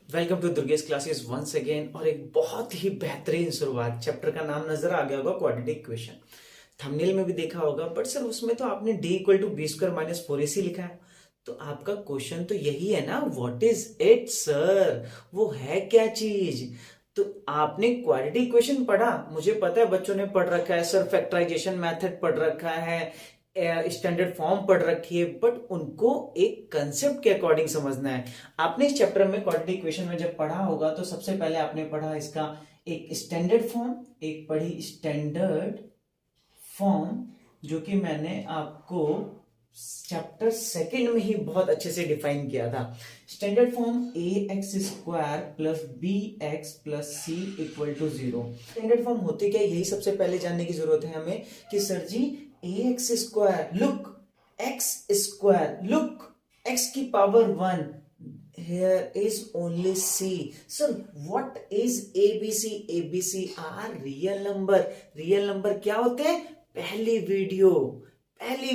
Welcome to Durgesh classes once again. और एक बहुत ही बेहतरीन शुरुआत। चैप्टर का नाम नजर आ गया होगा, क्वाड्रेटिक इक्वेशन। थंबनेल में भी देखा होगा, बट सर उसमें तो आपने d equal to b square minus four a c लिखा है। तो आपका क्वेश्चन तो यही है ना, व्हाट इज इट सर, वो है क्या चीज। तो आपने क्वाड्रेटिक इक्वेशन पढ़ा, मुझे पता है बच्चों ने पढ़ रखा है सर, फैक्टराइजेशन मेथड पढ़ रखा है, स्टैंडर्ड फॉर्म पढ़ रखी है, बट उनको एक कंसेप्ट के अकॉर्डिंग समझना है। आपने इस चैप्टर में क्वाड्रेटिक इक्वेशन में जब पढ़ा होगा तो सबसे पहले आपने पढ़ा इसका एक स्टैंडर्ड फॉर्म, एक पढ़ी स्टैंडर्ड फॉर्म, जो कि मैंने आपको चैप्टर सेकंड में ही बहुत अच्छे से डिफाइन किया था। Standard form a x square plus b x plus c equal to zero. Standard form होते क्या, यही सबसे पहले जानने की जरूरत है हमें कि sir ji a x square look, x square look, x की power one, here is only c. So what is abc? abc are real number. real number क्या होते हैं, पहली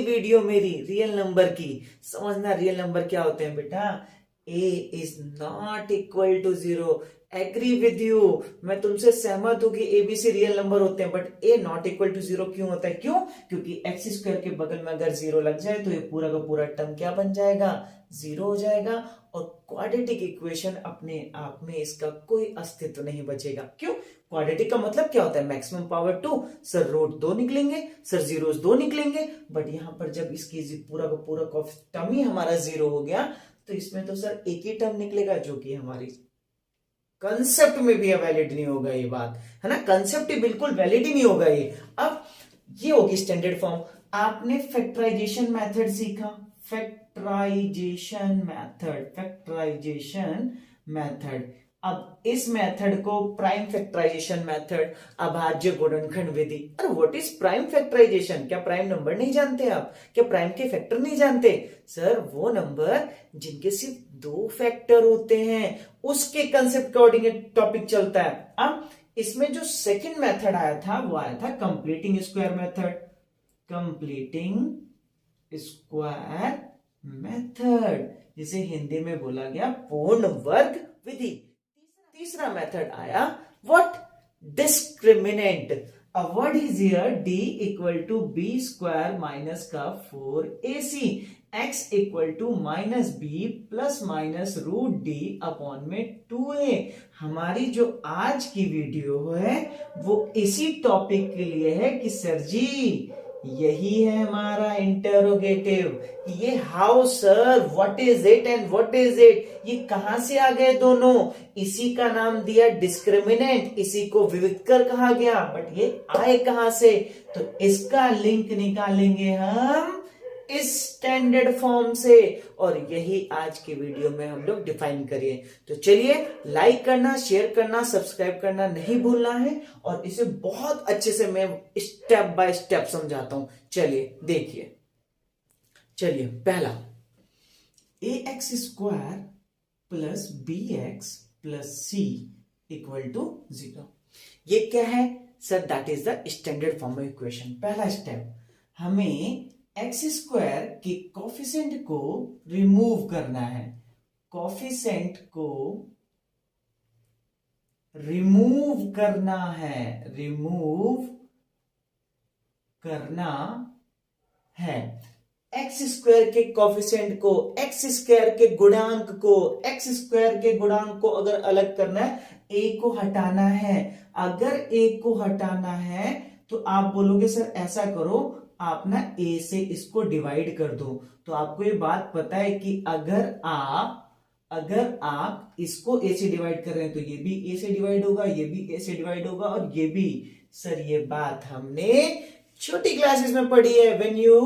वीडियो मेरी रियल नंबर की समझना। रियल नंबर क्या होते हैं बेटा, a is not equal to zero. Agree with you, मैं तुमसे सहमत हूं कि एबीसी रियल नंबर होते हैं, but a not equal to zero क्यों होता है, क्यों? क्योंकि एक्स स्क्वायर के बगल में अगर जीरो लग जाए तो ये पूरा का पूरा टर्म क्या बन जाएगा, जीरो हो जाएगा। और क्वाड्रेटिक इक्वेशन अपने आप में इसका कोई अस्तित्व नहीं बचेगा। क्यों? क्वाड्रेटिक का मतलब क्या होता है, maximum power two. Sir root दो निकलेंगे, सर जीरो दो निकलेंगे, बट यहां पर जब इसकी पूरा का पूरा टर्म ही हमारा जीरो हो गया तो इसमें तो सर एक ही टर्म निकलेगा, जो कि हमारी कंसेप्ट में भी वैलिड नहीं होगा। ये बात है ना, कंसेप्ट ही बिल्कुल वैलिड ही नहीं होगा ये। अब ये होगी स्टैंडर्ड फॉर्म। आपने फैक्टराइजेशन मेथड सीखा, फैक्टराइजेशन मेथड। अब इस मेथड को प्राइम फैक्टराइजेशन मेथड, अभाज्य गुणनखंड विधि। अरे व्हाट इज प्राइम फैक्टराइजेशन? क्या प्राइम नंबर नहीं जानते आप? क्या प्राइम के फैक्टर नहीं जानते? सर वो नंबर जिनके सिर्फ दो फैक्टर होते हैं, उसके कंसेप्ट अकॉर्डिंग टॉपिक चलता है। अब इसमें जो सेकंड मेथड आया था वो आया था completing square method. Completing square method, जिसे हिंदी में बोला गया पूर्ण वर्ग विधि। तीसरा मेथड आया what, discriminant. A word is here, d equal to b square minus का 4ac, x equal to minus b plus minus root d upon में 2a। हमारी जो आज की वीडियो है वो इसी टॉपिक के लिए है कि सर जी यही है हमारा इंटरोगेटिव। ये how sir, what is it and what is it, ये कहां से आ गए दोनों? इसी का नाम दिया डिस्क्रिमिनेंट, इसी को विविधकर कहा गया, बट ये आए कहां से? तो इसका लिंक निकालेंगे हम इस स्टैंडर्ड फॉर्म से, और यही आज की वीडियो में हम लोग डिफाइन करिए। तो चलिए, लाइक करना, शेयर करना, सब्सक्राइब करना नहीं भूलना है, और इसे बहुत अच्छे से मैं स्टेप बाय स्टेप समझाता हूं। चलिए देखिए, चलिए पहला, a x square plus b x plus c equal to zero. ये क्या है sir? That is the standard form of equation. पहला स्टेप, हमें एक्स स्क्वायर के कोफिशिएंट को रिमूव करना है। कोफिशिएंट को रिमूव करना है, रिमूव करना है। एक्स स्क्वायर के कोफिशिएंट को, एक्स स्क्वायर के गुणांक को, एक्स स्क्वायर के गुणांक को अगर अलग करना है, ए को हटाना है। अगर ए को हटाना है तो आप बोलोगे सर ऐसा करो, आप ना ए से इसको डिवाइड कर दो। तो आपको ये बात पता है कि अगर आप इसको ए से डिवाइड कर रहे हैं तो ये भी ए से डिवाइड होगा, ये भी ए से डिवाइड होगा, और ये भी। सर ये बात हमने छोटी क्लासेस में पढ़ी है। When you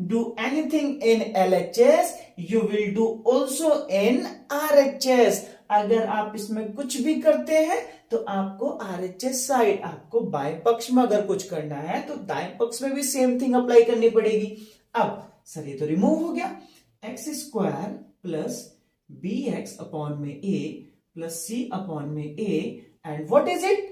do anything in LHS you will do also in RHS. अगर आप इसमें कुछ भी करते हैं तो आपको आरएचएस साइड, आपको बाएं पक्ष में अगर कुछ करना है तो दाएं पक्ष में भी सेम थिंग अप्लाई करनी पड़ेगी। अब सर ये तो रिमूव हो गया, x square plus b x upon में ए प्लस सी अपॉन में a, and what is it?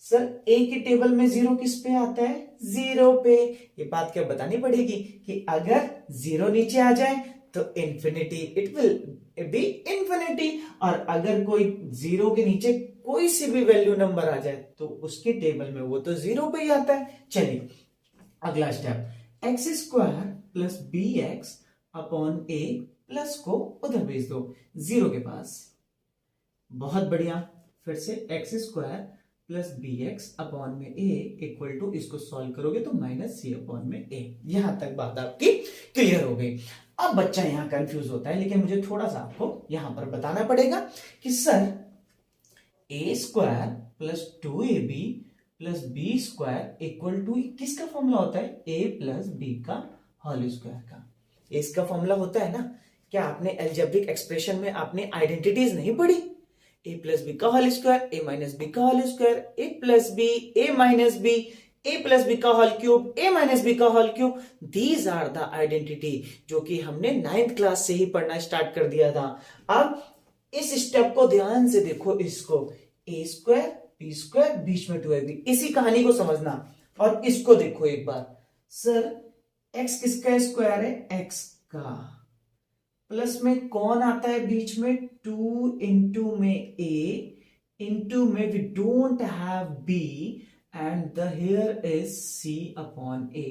Sir a के टेबल में जीरो किस पे आता है? जीरो पे। ये बात क्या बतानी पड़ेगी कि अगर जीरो नीचे आ जाए तो infinity, it will be infinity. और अगर कोई 0 के नीचे कोई सी भी वैल्यू नंबर आ जाए तो उसके टेबल में वो तो 0 पे ही आता है। चलिए अगला step, x square plus b x upon a plus को उधर भेज दो 0 के पास। बहुत बढ़िया, फिर से x square plus b x upon में ए इक्वल टू, इसको सॉल्व करोगे तो माइनस सी अपॉन में ए। यहां तक बात आपकी क्लियर हो गई। अब बच्चा यहां कंफ्यूज होता है, लेकिन मुझे थोड़ा सा आपको यहां पर बताना पड़ेगा कि sir a square plus 2ab plus b square equal to किसका फॉर्मूला होता है? ए प्लस बी का होल स्क्वायर का। इसका फॉर्मूला होता है ना, क्या आपने अलजेब्रिक एक्सप्रेशन में आपने आइडेंटिटीज नहीं पढ़ी? ए प्लस बी का whole square, a minus b का whole square, a plus b, a minus b, a plus b का whole cube, a minus b का whole cube. These are the identity जो कि हमने 9th class से ही पढ़ना start कर दिया था। अब इस स्टेप को ध्यान से देखो, इसको ए स्क्वायर बी स्क्वायर बीच में 2ab, इसी कहानी को समझना। और इसको देखो एक बार, सर एक्स किसका स्क्वायर है? एक्स का, प्लस में कौन आता है बीच में? 2 इंटू में a इंटू में we don't have b and the here is c upon a।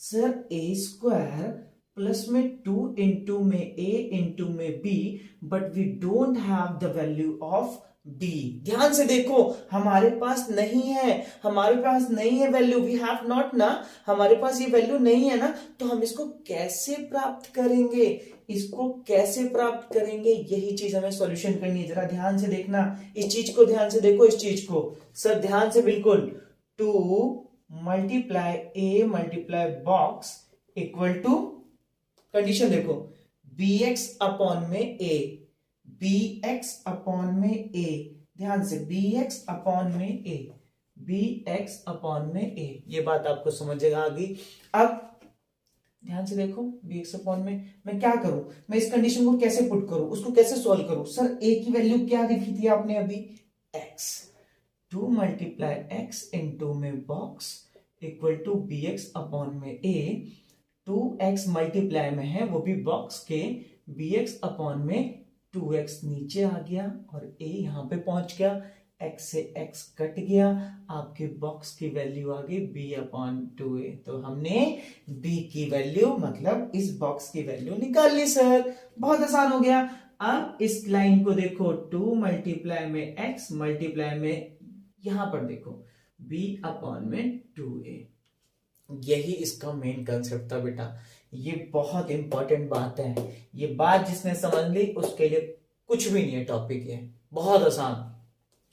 Sir a square plus में 2 इंटू में a इंटू में b, but we don't have the value of d। ध्यान से देखो, हमारे पास नहीं है, हमारे पास नहीं है वैल्यू, वी हैव नॉट ना, हमारे पास ये वैल्यू नहीं है ना, तो हम इसको कैसे प्राप्त करेंगे? इसको कैसे प्राप्त करेंगे? यही चीज हमें सॉल्यूशन करनी है। जरा ध्यान से देखना, इस चीज को ध्यान से देखो, इस चीज को सर ध्यान से बिल्कुल। 2 multiply a multiply box equal to, condition देखो, bx अपॉन में a, bx अपॉन में a, ध्यान से bx अपॉन में a, bx अपॉन में a। ये बात आपको समझेगा आगे। अब ध्यान से देखो, bx अपॉन में मैं क्या करूं, मैं इस कंडीशन को कैसे पुट करूं, उसको कैसे सॉल्व करूं? सर a की वैल्यू क्या लिखी थी आपने अभी? x। 2 मल्टीप्लाई x इंटू में box equal to bx upon में a। 2x मल्टीप्लाई में है, वो भी बॉक्स के, bx अपॉन में 2x नीचे आ गया और a यहां पे पहुंच गया, x से x कट गया, आपके बॉक्स की वैल्यू आ गई b अपॉन 2a। तो हमने b की वैल्यू मतलब इस बॉक्स की वैल्यू निकाल ली सर, बहुत आसान हो गया। अब इस लाइन को देखो, 2 मल्टीप्लाई में x मल्टीप्लाई में यहां पर देखो b अपॉन में 2a। यही इसका मेन कंसेप्ट था बेटा। ये बहुत इंपॉर्टेंट बात है, ये बात जिसने समझ ली उसके लिए कुछ भी नहीं है टॉपिक, ये बहुत आसान,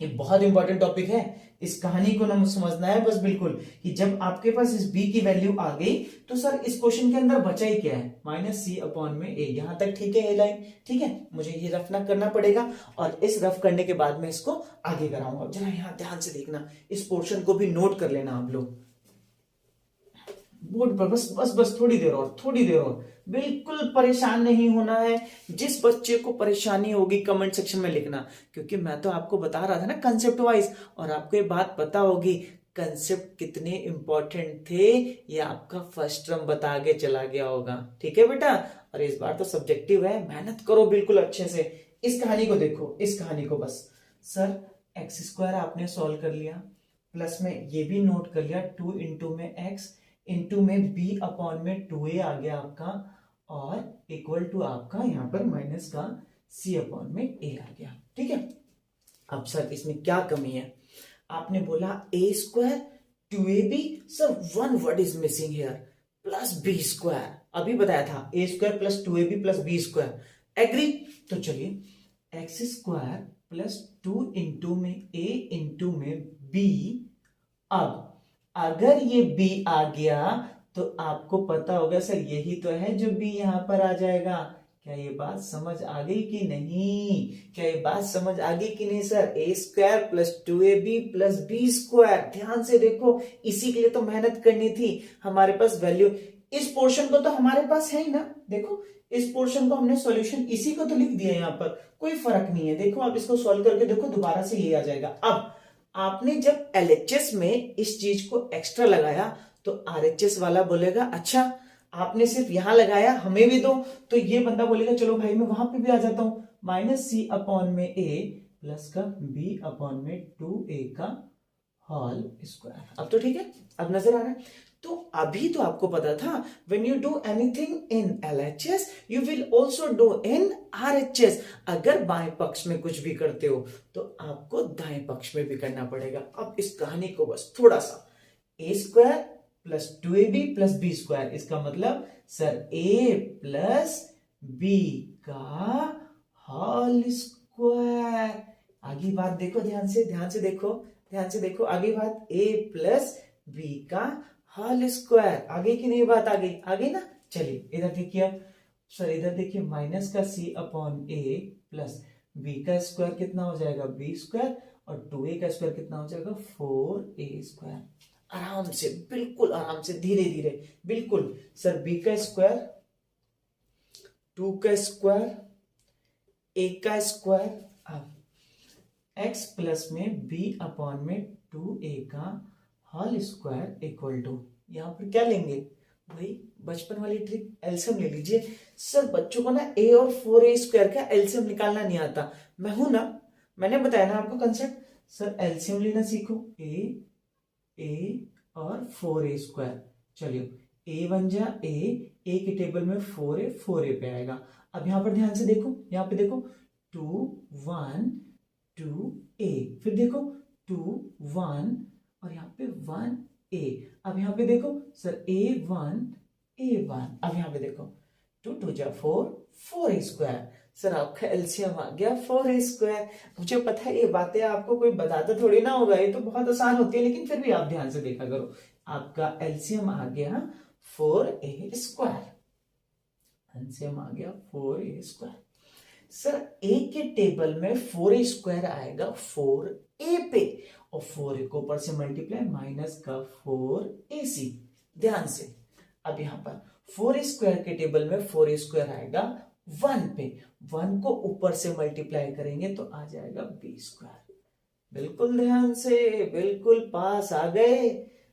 ये बहुत इंपॉर्टेंट टॉपिक है। इस कहानी को ना समझना है बस बिल्कुल, कि जब आपके पास इस b की वैल्यू आ गई तो सर इस क्वेश्चन के अंदर बचा ही क्या है? माइनस सी अपॉन में a। यहां तक ठीक है ये लाइन? ठीक है, मुझे ये रफ ना करना पड़ेगा और इस रफ करने के बाद में इसको आगे कराऊंगा। जरा यहां ध्यान से देखना, इस पोर्शन को भी नोट कर लेना आप लोग बोर्ड पर। बस बस बस थोड़ी देर और, थोड़ी देर और, बिल्कुल परेशान नहीं होना है। जिस बच्चे को परेशानी होगी कमेंट सेक्शन में लिखना, क्योंकि मैं तो आपको बता रहा था ना कंसेप्ट वाइज, और आपको ये बात पता होगी कंसेप्ट कितने इंपॉर्टेंट थे, ये आपका फर्स्ट टर्म बता के चला गया होगा। ठीक है बेटा, और इस बार तो सब्जेक्टिव है, मेहनत करो बिल्कुल अच्छे से। इस कहानी को देखो, इस कहानी को बस, सर एक्स स्क्वायर आपने सॉल्व कर लिया, प्लस में ये भी नोट कर लिया, 2 इंटू में एक्स इंटू में b अपॉन में 2a आ गया आपका, और इक्वल टू आपका यहां पर माइनस का c अपॉन में a आ गया। ठीक है, अब सर इसमें क्या कमी है? आपने बोला a square 2ab, sir one word is missing here, plus b square. अभी बताया था a square plus 2ab plus b square, agree? तो चलिए x स्क्वायर प्लस 2 इंटू में a इंटू में b। अब अगर ये b आ गया तो आपको पता होगा सर यही तो है जो b यहां पर आ जाएगा। क्या ये बात समझ आ गई कि नहीं? क्या ये बात समझ आ गई कि नहीं sir? a square plus 2ab plus b square, ध्यान से देखो, इसी के लिए तो मेहनत करनी थी। हमारे पास वैल्यू, इस पोर्शन को तो हमारे पास है ही ना, देखो इस पोर्शन को हमने सॉल्यूशन इसी को तो लिख दिया यहाँ पर, कोई फर्क नहीं है। देखो आप इसको सॉल्व करके देखो, दोबारा से ये आ जाएगा। अब आपने जब LHS में इस चीज को एक्स्ट्रा लगाया तो RHS वाला बोलेगा अच्छा आपने सिर्फ यहां लगाया, हमें भी दो, तो ये बंदा बोलेगा चलो भाई मैं वहां पे भी आ जाता हूं, माइनस सी अपॉन में ए प्लस का बी अपॉन में 2a का होल स्क्वायर। अब तो ठीक है, अब नजर आ रहा है। तो अभी तो आपको पता था when you do anything in LHS you will also do in RHS। अगर बाएं पक्ष में कुछ भी करते हो तो आपको दाएं पक्ष में भी करना पड़ेगा। अब इस कहानी को बस थोड़ा सा, a square plus 2ab plus b square, इसका मतलब सर a प्लस b का होल स्क्वायर। आगे बात देखो ध्यान से, ध्यान से देखो, ध्यान से देखो आगे बात, a प्लस b का होल स्क्वायर। आगे की नहीं बात, आगे आगे ना। चलिए इधर देखिए, अब सर इधर देखिए, माइनस का c upon a plus b का स्क्वायर कितना हो जाएगा b स्क्वायर, और 2a का स्क्वायर कितना हो जाएगा 4a स्क्वायर। आराम से, बिल्कुल आराम से, धीरे धीरे, बिल्कुल। सर b का स्क्वायर, 2 का स्क्वायर, a का स्क्वायर, अब x प्लस में b अपॉन में 2a का होल स्क्वायर इक्वल टू, यहां पर क्या लेंगे भाई, बचपन वाली ट्रिक, एलसीएम ले लीजिए। सर बच्चों को ना a और 4a स्क्वायर का एलसीएम निकालना नहीं आता, मैं हूं ना, मैंने बताया ना आपको कंसेप्ट। सर एलसीएम लेना सीखो, a और 4a स्क्वायर। चलिए a बन जा a के टेबल में 4a पे आएगा। अब यहां पर ध्यान से देखो, यहां पे देखो 2 1 2a, फिर देखो 2 1 और यहाँ पे 1a। अब यहाँ पे देखो सर a1 a1, अब यहाँ पे देखो 2 2 जा 4 4a स्क्वायर। सर आपका एलसीएम आ गया 4a स्क्वायर। मुझे पता है ये बातें आपको कोई बताता थोड़ी ना होगा, ये तो बहुत आसान होती है, लेकिन फिर भी आप ध्यान से देखा करो। आपका एलसीएम आ गया 4a स्क्वायर, एलसीएम आ गया 4a स्क्वायर। सर a के टेबल में 4a स्क्वायर आएगा 4a पे, और 4a को ऊपर से मल्टीप्लाई माइनस का 4ac। ध्यान से, अब यहां पर 4a स्क्वायर के टेबल में 4a स्क्वायर आएगा 1 पे, 1 को ऊपर से मल्टीप्लाई करेंगे तो आ जाएगा b स्क्वायर। बिल्कुल ध्यान से, बिल्कुल पास आ गए।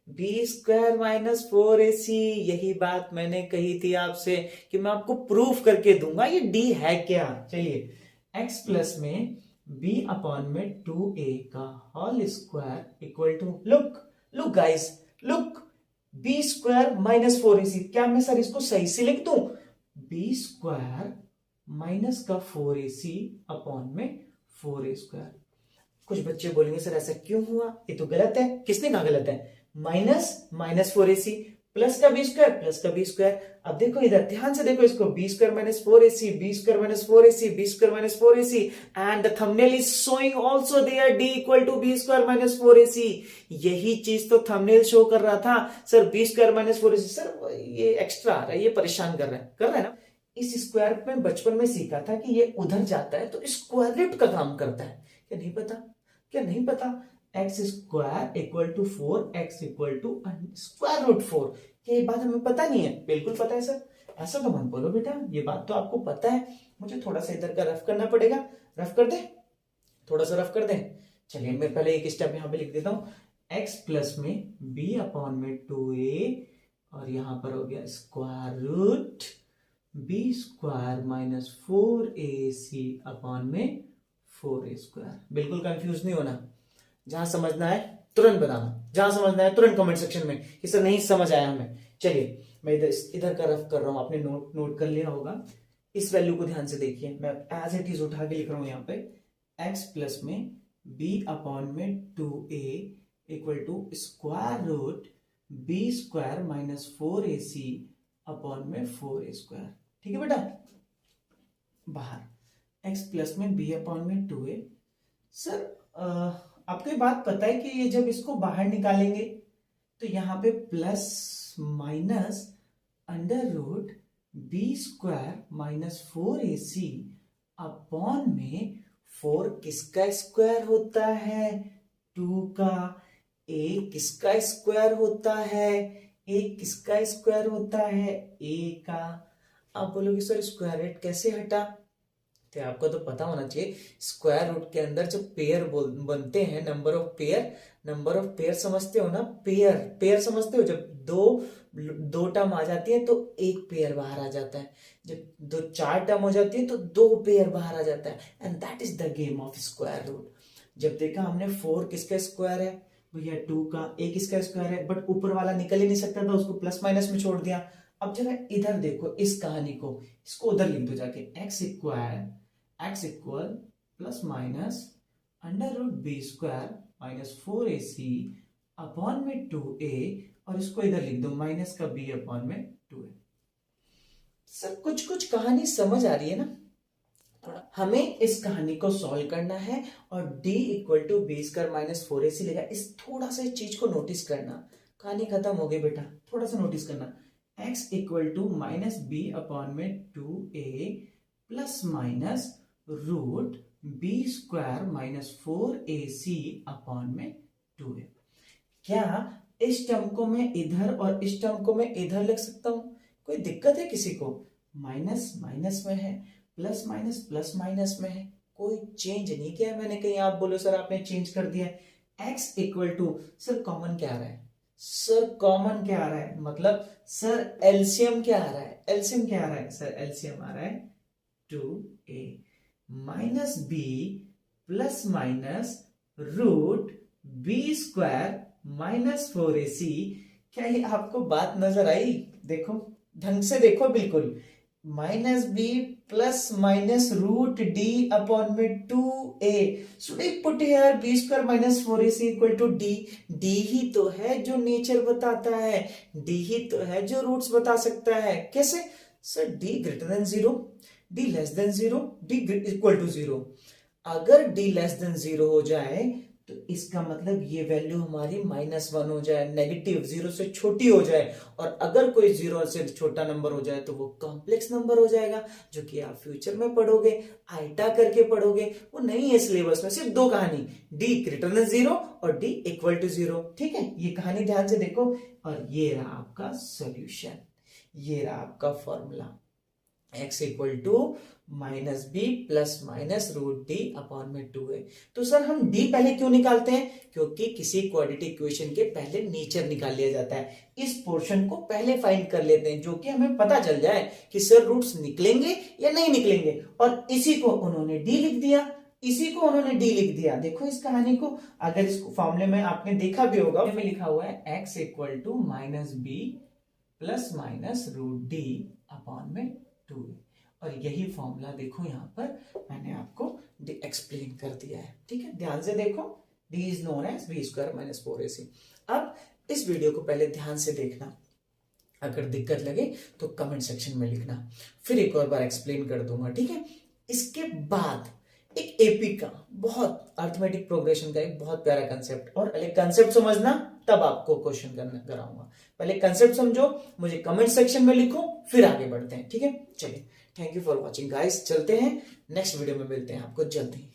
b स्क्वायर माइनस 4ac, यही बात मैंने कही थी आपसे कि मैं आपको प्रूफ करके दूंगा ये d है क्या। चलिए x प्लस में b अपॉन में 2a का whole square equal to, look guys, look, b square minus 4ac। क्या मैं सर इसको सही से लिख दूं, b स्क्वायर माइनस का 4ac अपॉन में 4a स्क्वायर। कुछ बच्चे बोलेंगे सर ऐसा क्यों हुआ, ये तो गलत है। किसने कहा गलत है, माइनस 4ac प्लस का बी स्क्वायर। अब देखो इधर ध्यान से देखो इसको, b square minus 4ac, b square minus 4ac, b square minus 4ac, and the thumbnail is showing also there d equal to b square minus 4ac। यही चीज तो थंबनेल शो कर रहा था sir, b square minus 4ac। Sir ये extra आ रहा है, ये परेशान कर रहा है ना। इस स्क्वायर में बचपन में सीखा था कि ये उधर जाता है तो स्क्वायर रूट का काम करता है, क्या नहीं पता, क्या नहीं पता। X square equal to 4, x equal to square root 4, क्या ये बात हमें पता नहीं है, बिल्कुल पता है सर। ऐसा तो मत बोलो बेटा, ये बात तो आपको पता है। मुझे थोड़ा सा इधर का रफ करना पड़ेगा, रफ कर दे, थोड़ा सा रफ कर दे। चलिए मैं पहले एक स्टेप यहां पे लिख देता हूं, एक्स प्लस में b अपॉन में 2a, और यहां पर हो गया square root b square minus 4ac upon में 4a स्क्वायर। बिल्कुल कंफ्यूज नहीं होना, जहां समझना है तुरंत बताना, जहां समझना है तुरंत कमेंट सेक्शन में कि सर नहीं समझ आया हमें। चलिए मैं इधर का रफ कर रहा हूं, आपने नोट कर लिया होगा। इस वैल्यू को ध्यान से देखिए, मैं एज इट इज उठा के लिख रहा हूं यहाँ पे, x प्लस में b अपॉन में 2a equal to square root b square minus 4ac upon में 4a स्क्वायर। ठीक है बेटा, बाहर x प्लस में b अपॉन में 2a। सर आपको ये बात पता है कि ये जब इसको बाहर निकालेंगे तो यहां पे plus minus under root b square minus 4ac upon में 4 किसका स्क्वायर होता है, 2 का, a किसका स्क्वायर होता है, a किसका स्क्वायर होता है, a का। आप बोलोगे सर स्क्वायर रूट कैसे हटा, तो आपको तो पता होना चाहिए स्क्वायर रूट के अंदर जो पेयर बनते हैं, नंबर ऑफ पेयर समझते हो ना, पेयर समझते हो। जब दो टर्म आ जाती है तो एक पेयर बाहर आ जाता है, जब दो चार टर्म हो जाती है तो दो पेयर बाहर आ जाता है, and that is the game of square root. जब देखा हमने 4 किसका स्क्वायर है भैया, 2 का, एक इसका स्क्वायर है, बट ऊपर वाला निकल ही नहीं सकता था, उसको प्लस माइनस में छोड़ दिया। अब जरा इधर देखो इस कहानी को, इसको उधर लिख दो जाके, x equal plus minus under root b square minus 4ac upon में 2a, और इसको इधर लिख दो माइनस का b अपॉन में 2a। सर कुछ कहानी समझ आ रही है ना? हमें इस कहानी को सॉल्व करना है और d equal to b square minus 4ac लेगा। इस थोड़ा सा चीज को नोटिस करना, कहानी खत्म हो गई बेटा, थोड़ा सा नोटिस करना। x equal to minus b upon में 2a plus minus root b square minus 4ac upon में 2a। क्या इस टर्म को मैं इधर और इस टर्म को मैं इधर लिख सकता हूं? कोई दिक्कत है किसी को? माइनस माइनस में है, प्लस माइनस में है, कोई चेंज नहीं किया मैंने। कहीं आप बोलो सर आपने चेंज कर दिया है। X equal to, sir common क्या आ रहा है? सर कॉमन क्या आ रहा है? मतलब सर एलसीएम क्या आ रहा है? एलसीएम क्या आ रहा है? सर एलसीएम आ रहा है 2a minus b plus minus root b square minus 4ac। क्या ये आपको बात नजर आई? देखो ढंग से देखो, बिल्कुल minus b plus minus root d upon में 2a। Should I put here b square minus 4ac equal to d? D ही तो है जो नेचर बताता है, डी ही तो है जो रूट्स बता सकता है। कैसे? Sir d greater than 0, d less than 0, d equal to 0। अगर डी लेस देन 0 हो जाए तो इसका मतलब ये वैल्यू हमारी -1 हो जाए, नेगेटिव 0 से छोटी हो जाए, और अगर कोई 0 से छोटा नंबर हो जाए तो वो कॉम्प्लेक्स नंबर हो जाएगा, जो कि आप फ्यूचर में पढ़ोगे, आइटा करके पढ़ोगे। वो नहीं है सिलेबस में, सिर्फ 2 कहानी, डी ग्रेटर देन 0 और डी इक्वल टू 0। ठीक है, ये कहानी ध्यान से देखो, और ये रहा आपका सोल्यूशन, ये रहा आपका formula, x equal to minus b plus minus root d upon में 2a। तो सर हम d पहले क्यों निकालते हैं? क्योंकि किसी क्वाड्रेटिक इक्वेशन के पहले नेचर निकाल लिया जाता है। इस पोर्शन को पहले फाइंड कर लेते हैं, जो कि हमें पता चल जाए कि सर रूट्स निकलेंगे या नहीं निकलेंगे, और इसी को उन्होंने d लिख दिया, इसी को उन्होंने d लिख दिया। देखो इस कहानी को, अगर इस फॉर्मूले में आपने देखा भी होगा, में लिखा हुआ है x equal to minus b plus minus root d upon में 2a, और यही फॉर्मूला देखो यहाँ पर मैंने आपको एक्सप्लेन कर दिया है। ठीक है, ध्यान से देखो, d is known as b square minus 4ac। अब इस वीडियो को पहले ध्यान से देखना, अगर दिक्कत लगे तो कमेंट सेक्शन में लिखना, फिर एक और बार एक्सप्लेन कर दूंगा। ठीक है, इसके बाद एक एपी का बहुत अर्थमेटिक प्रोग्रेशन का एक बहुत प्यारा कंसेप्ट, और पहले कंसेप्ट समझना तब आपको क्वेश्चन कराऊंगा। पहले कंसेप्ट समझो, मुझे कमेंट सेक्शन में लिखो, फिर आगे बढ़ते हैं। ठीक है, चलिए, thank you for watching guys, चलते हैं नेक्स्ट वीडियो में, मिलते हैं आपको जल्दी।